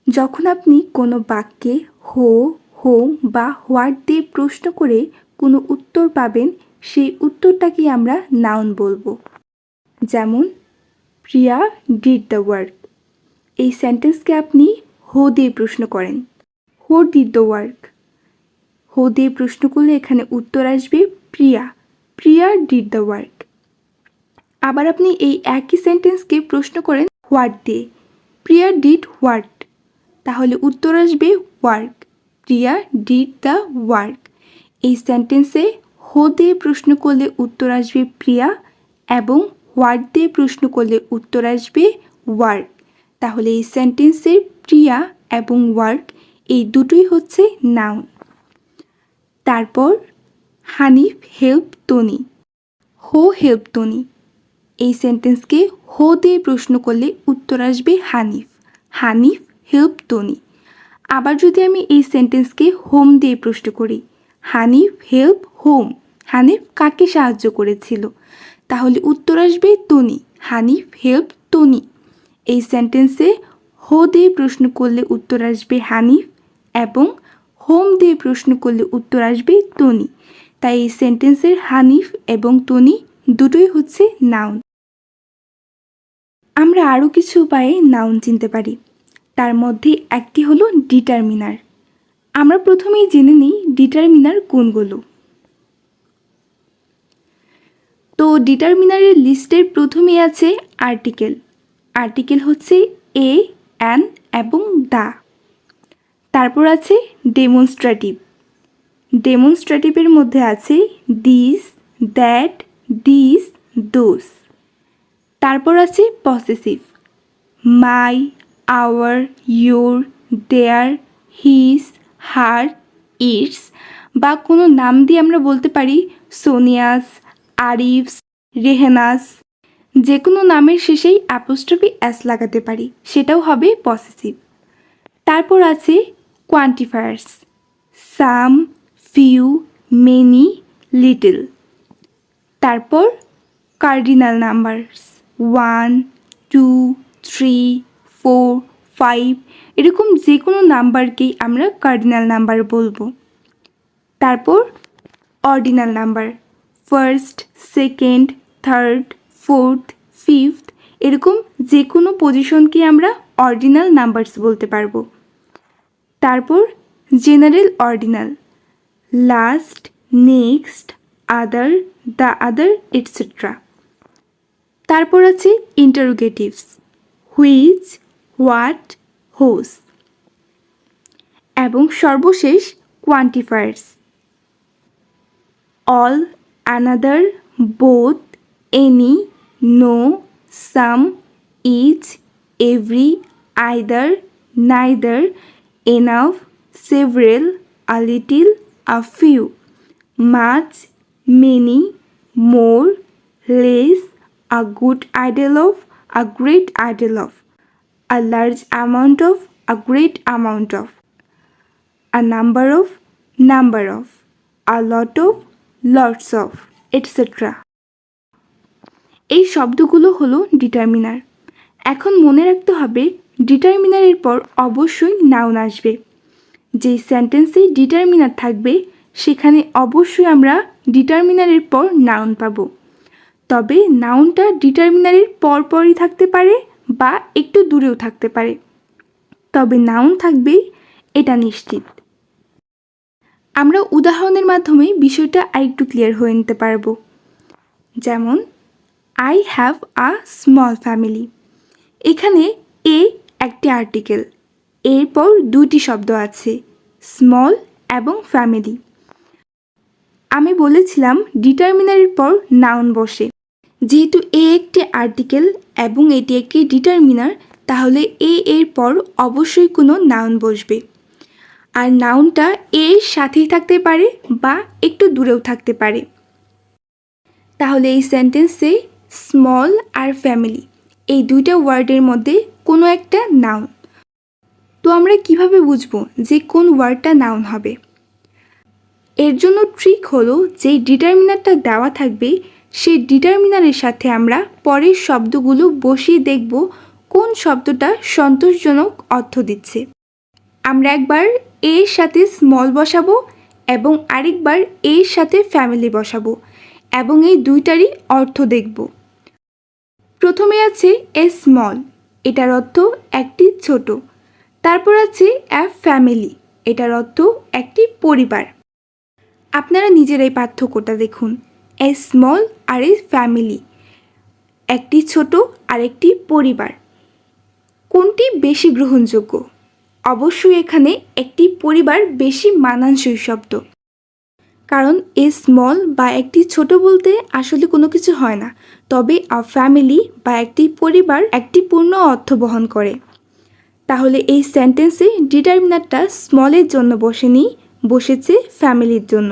যখন আপনি কোনো বাক্যে হো, হোম বা হোয়াট দিয়ে প্রশ্ন করে কোনো উত্তর পাবেন, সেই উত্তরটাকে আমরা নাউন বলবো। যেমন প্রিয়া ডিড দ্য ওয়ার্ক। এই সেন্টেন্সকে আপনি হো দিয়ে প্রশ্ন করেন, হো ডিড দ্য ওয়ার্ক। হো দিয়ে প্রশ্ন করলে এখানে উত্তর আসবে প্রিয়া, প্রিয়া ডিড দ্য ওয়ার্ক। আবার আপনি এই একই সেন্টেন্সকে প্রশ্ন করেন হোয়াট দিয়ে, প্রিয়া ডিড হোয়াট, তাহলে উত্তর আসবে work, Priya did the work. এই সেন্টেন্সে হো দিয়ে প্রশ্ন করলে উত্তর আসবে প্রিয়া এবং হোয়াট দিয়ে প্রশ্ন করলে উত্তর আসবে ওয়ার্ক। তাহলে এই সেন্টেন্সের প্রিয়া এবং ওয়ার্ক এই দুটোই হচ্ছে নাউন। তারপর হানিফ হেল্প তনি, হো হেল্প তনি। এই সেন্টেন্সকে হো দিয়ে প্রশ্ন করলে উত্তর আসবে হানিফ, হানিফ হেল্প তনি। আবার যদি আমি এই সেন্টেন্সকে হোম দিয়ে প্রশ্ন করি, হানিফ হেল্প হোম, হানিফ কাকে সাহায্য করেছিল, তাহলে উত্তর আসবে তনি, হানিফ হেল্প তনি। এই সেন্টেন্সে হো দিয়ে প্রশ্ন করলে উত্তর আসবে হানিফ এবং হোম দিয়ে প্রশ্ন করলে উত্তর আসবে তনি। তাই এই সেন্টেন্সের হানিফ এবং তনি দুটোই হচ্ছে নাউন। আমরা আরও কিছু উপায়ে নাউন চিনতে পারি, তার মধ্যে একটি হলো ডিটারমিনার। আমরা প্রথমেই জেনে নিই ডিটারমিনার কোনগুলো। তো ডিটারমিনারের লিস্টের প্রথমেই আছে আর্টিকেল। আর্টিকেল হচ্ছে এ, অ্যান এবং দা। তারপর আছে ডেমনস্ট্রেটিভ। ডেমনস্ট্রেটিভের মধ্যে আছে দিস, দ্যাট, দিস, দোস। তারপর আছে possessive, my, our, your, their, his, her, its. বা কোনো নাম দিয়ে আমরা বলতে পারি সোনিয়াস, আরিফস, রেহেনাস। যে কোনো নামের শেষেই অ্যাপোস্ট্রফি এস লাগাতে পারি, সেটাও হবে পসেসিভ। তারপর আছে কোয়ান্টিফায়ার্স, সাম, ফিউ, মেনি, লিটল। তারপর কার্ডিনাল নাম্বারস, 1, 2, 3, 4, 5, এরকম যে কোনো নাম্বারকেই আমরা কার্ডিনাল নাম্বার বলবো। তারপর ordinal number, first, second, third, fourth, fifth, এরকম যে কোনো পজিশনকে আমরা অর্ডিনাল নাম্বারস বলতে পারবো। তারপর general ordinal, last, next, other, the other, etcetera. তারপর আছে ইন্টারোগেটিভস, হুইচ, হোয়াট, হোস। এবং সর্বশেষ quantifiers, all, another, both, any, no, some, each, every, either, neither, enough, several, a little, a few, much, many, more, less, a good ideal of, a great ideal of, a large amount of, a great amount of, a number of, a lot of, lots of, etc. এই শব্দগুলো হলো determiner. এখন মনে রাখতে হবে ডিটারমিনারের পর অবশ্যই noun আসবে। যেই সেন্টেন্সে ডিটারমিনার থাকবে সেখানে অবশ্যই আমরা ডিটারমিনারের পর নাউন পাবো। তবে নাউনটা ডিটারমিনারের পরপরই থাকতে পারে বা একটু দূরেও থাকতে পারে, তবে নাউন থাকবে, এটা নিশ্চিত। আমরা উদাহরণের মাধ্যমে বিষয়টা আরেকটু ক্লিয়ার হয়ে নিতে পারবো। যেমন I have a small family. এখানে এ একটি আর্টিকেল, এরপর দুইটি শব্দ আছে, স্মল এবং ফ্যামিলি। আমি বলেছিলাম ডিটারমিনারের পর নাউন বসে। যেহেতু এ একটি আর্টিকেল এবং এটি একটি ডিটারমিনার, তাহলে এর পর অবশ্যই কোনো নাউন বসবে। আর নাউনটা এর সাথেই থাকতে পারে বা একটু দূরেও থাকতে পারে। তাহলে এই সেন্টেন্সে স্মল আর ফ্যামিলি এই দুইটা ওয়ার্ডের মধ্যে কোনো একটা নাউন। তো আমরা কিভাবে বুঝবো যে কোন ওয়ার্ডটা নাউন হবে? এর জন্য ট্রিক হলো যে ডিটারমিনারটা দেওয়া থাকবে সেই ডিটারমিনারের সাথে আমরা পরের শব্দগুলো বসিয়ে দেখব কোন শব্দটা সন্তোষজনক অর্থ দিচ্ছে। আমরা একবার এর সাথে স্মল বসাবো এবং আরেকবার এর সাথে ফ্যামিলি বসাবো এবং এই দুইটারই অর্থ দেখব। প্রথমে আছে এ স্মল, এটার অর্থ একটি ছোট। তারপর আছে এ ফ্যামিলি, এটার অর্থ একটি পরিবার। আপনারা নিজেরাই পার্থক্যটা দেখুন, a small R A family, একটি ছোট আর একটি পরিবার, কোনটি বেশি গ্রহণযোগ্য? অবশ্যই এখানে একটি পরিবার বেশি মানানসই শব্দ, কারণ এ স্মল বা একটি ছোট বলতে আসলে কোনো কিছু হয় না, তবে আ ফ্যামিলি বা একটি পরিবার একটি পূর্ণ অর্থ বহন করে। তাহলে এই সেন্টেন্সে ডিটারমিনারটা স্মলের জন্য বসেনি, বসেছে ফ্যামিলির জন্য।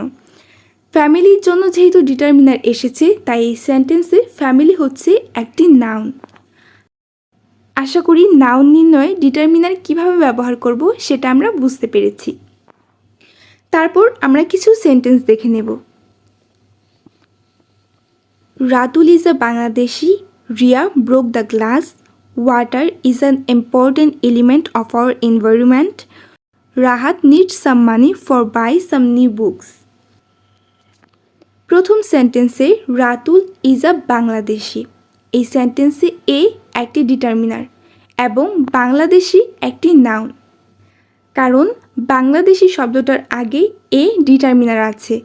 ফ্যামিলির জন্য যেহেতু ডিটারমিনার এসেছে, তাই এই সেন্টেন্সে ফ্যামিলি হচ্ছে একটি নাউন। আশা করি নাউন নির্ণয়ে ডিটারমিনার কিভাবে ব্যবহার করব সেটা আমরা বুঝতে পেরেছি। তারপর আমরা কিছু সেন্টেন্স দেখে নেব। Ratul is a Bangladeshi, Riya broke the glass, water is an important element of our environment, Rahat needs some money for buy some new books। প্রথম সেন্টেন্সে রাতুল ইজ আ বাংলাদেশি, এই সেন্টেন্সে এ একটি ডিটারমিনার এবং বাংলাদেশি একটি নাউন, কারণ বাংলাদেশি শব্দটার আগে এ ডিটারমিনার আছে।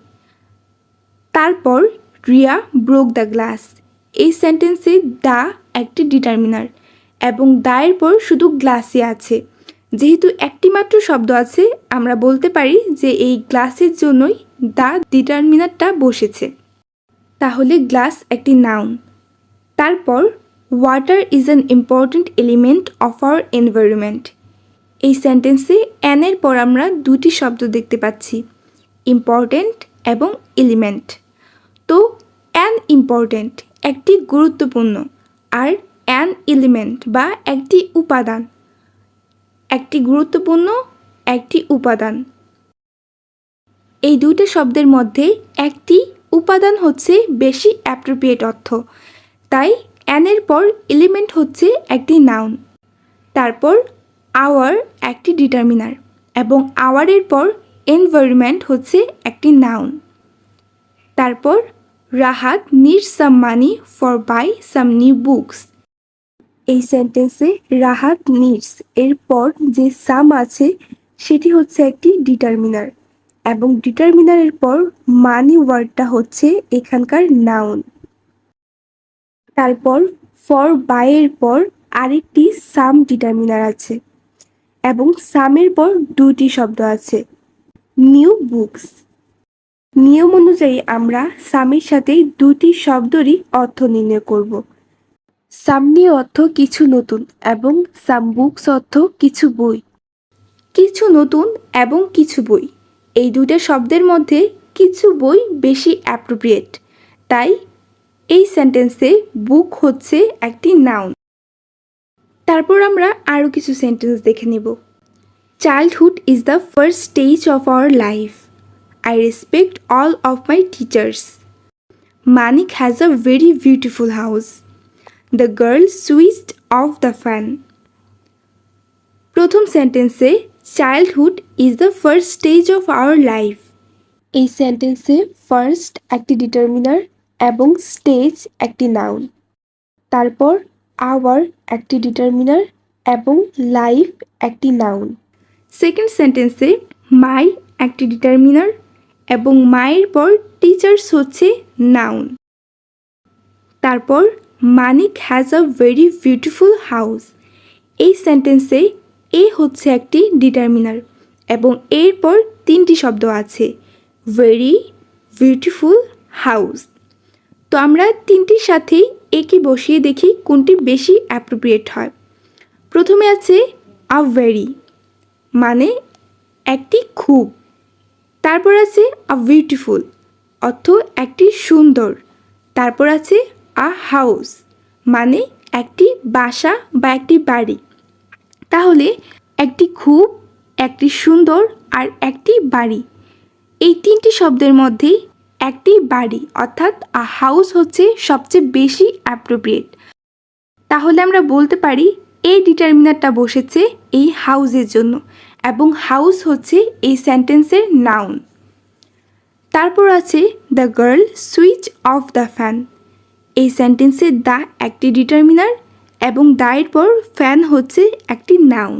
তারপর রিয়া ব্রোক দ্য গ্লাস, এই সেন্টেন্সে দ্য একটি ডিটারমিনার এবং দ্য-এর পর শুধু গ্লাসই আছে। যেহেতু একটি মাত্র শব্দ আছে, আমরা বলতে পারি যে এই গ্লাসের জন্যই দ্য ডিটারমিনারটা বসেছে। তাহলে গ্লাস একটি নাউন। তারপর water is an important element of our environment, এই সেন্টেন্সে অ্যানের পর আমরা দুটি শব্দ দেখতে পাচ্ছি, ইম্পর্ট্যান্ট এবং এলিমেন্ট। তো অ্যান ইম্পর্ট্যান্ট একটি গুরুত্বপূর্ণ, আর অ্যান এলিমেন্ট বা একটি উপাদান, একটি গুরুত্বপূর্ণ একটি উপাদান। এই দুইটা শব্দের মধ্যে একটি উপাদান হচ্ছে বেশি অ্যাপ্রোপ্রিয়েট অর্থ, তাই অ্যানের পর এলিমেন্ট হচ্ছে একটি নাউন। তারপর আওয়ার একটি ডিটারমিনার এবং আওয়ারের পর এনভায়রনমেন্ট হচ্ছে একটি নাউন। তারপর Rahat needs some money for buy some new books, এই সেন্টেন্সে রাহাত নিডস এর পর যে সাম আছে সেটি হচ্ছে একটি ডিটারমিনার এবং ডিটারমিনারের পর মানি ওয়ার্ডটা হচ্ছে এখানকার নাউন। তারপর ফর বাইয়ের পর আরেকটি সাম ডিটারমিনার আছে এবং সামের পর দুটি শব্দ আছে, নিউ বুকস। নিয়ম অনুযায়ী আমরা সামের সাথে দুটি শব্দেরই অর্থ নির্ণয় করব। সাম নিয়ে অর্থ কিছু নতুন এবং সাম বুকস অর্থ কিছু বই। কিছু নতুন এবং কিছু বই, এই দুইটা শব্দের মধ্যে কিছু বই বেশি অ্যাপ্রোপ্রিয়েট, তাই এই সেন্টেন্সে বুক হচ্ছে একটি নাউন। তারপর আমরা আরও কিছু সেন্টেন্স দেখে নেব। Childhood is the first stage of our life, I respect all of my teachers. Manik has a very beautiful house. The girl switched off the fan. প্রথম সেন্টেন্সে childhood is the first stage of our life, এই সেন্টেন্সে first একটি determiner এবং stage একটি noun. তারপর hour একটি determiner এবং লাইফ একটি নাউন। সেকেন্ড সেন্টেন্সে মাই একটি ডিটারমিনার এবং মায়ের পর টিচার্স হচ্ছে নাউন। তারপর Manik has a very beautiful house, এই সেন্টেন্সে এ হচ্ছে একটি ডিটারমিনার এবং এরপর তিনটি শব্দ আছে, ভেরি, বিউটিফুল, হাউস। তো আমরা তিনটির সাথেই একে বসিয়ে দেখি কোনটি বেশি অ্যাপ্রোপ্রিয়েট হয়। প্রথমে আছে আ ভেরি, মানে একটি খুব। তারপর আছে আ বিউটিফুল, অর্থ একটি সুন্দর। তারপর আছে আ হাউস, মানে একটি বাসা বা একটি বাড়ি। তাহলে একটি খুব, একটি সুন্দর আর একটি বাড়ি, এই তিনটি শব্দের মধ্যে একটি বাড়ি অর্থাৎ আ হাউস হচ্ছে সবচেয়ে বেশি অ্যাপ্রোপ্রিয়েট। তাহলে আমরা বলতে পারি এই ডিটারমিনারটা বসেছে এই হাউসের জন্য এবং হাউস হচ্ছে এই সেন্টেন্সের নাউন। তারপর আছে the girl switch off the fan. এই সেন্টেন্সে দ্য একটি ডিটারমিনার এবং দ্য এর পর ফ্যান হচ্ছে একটি নাউন।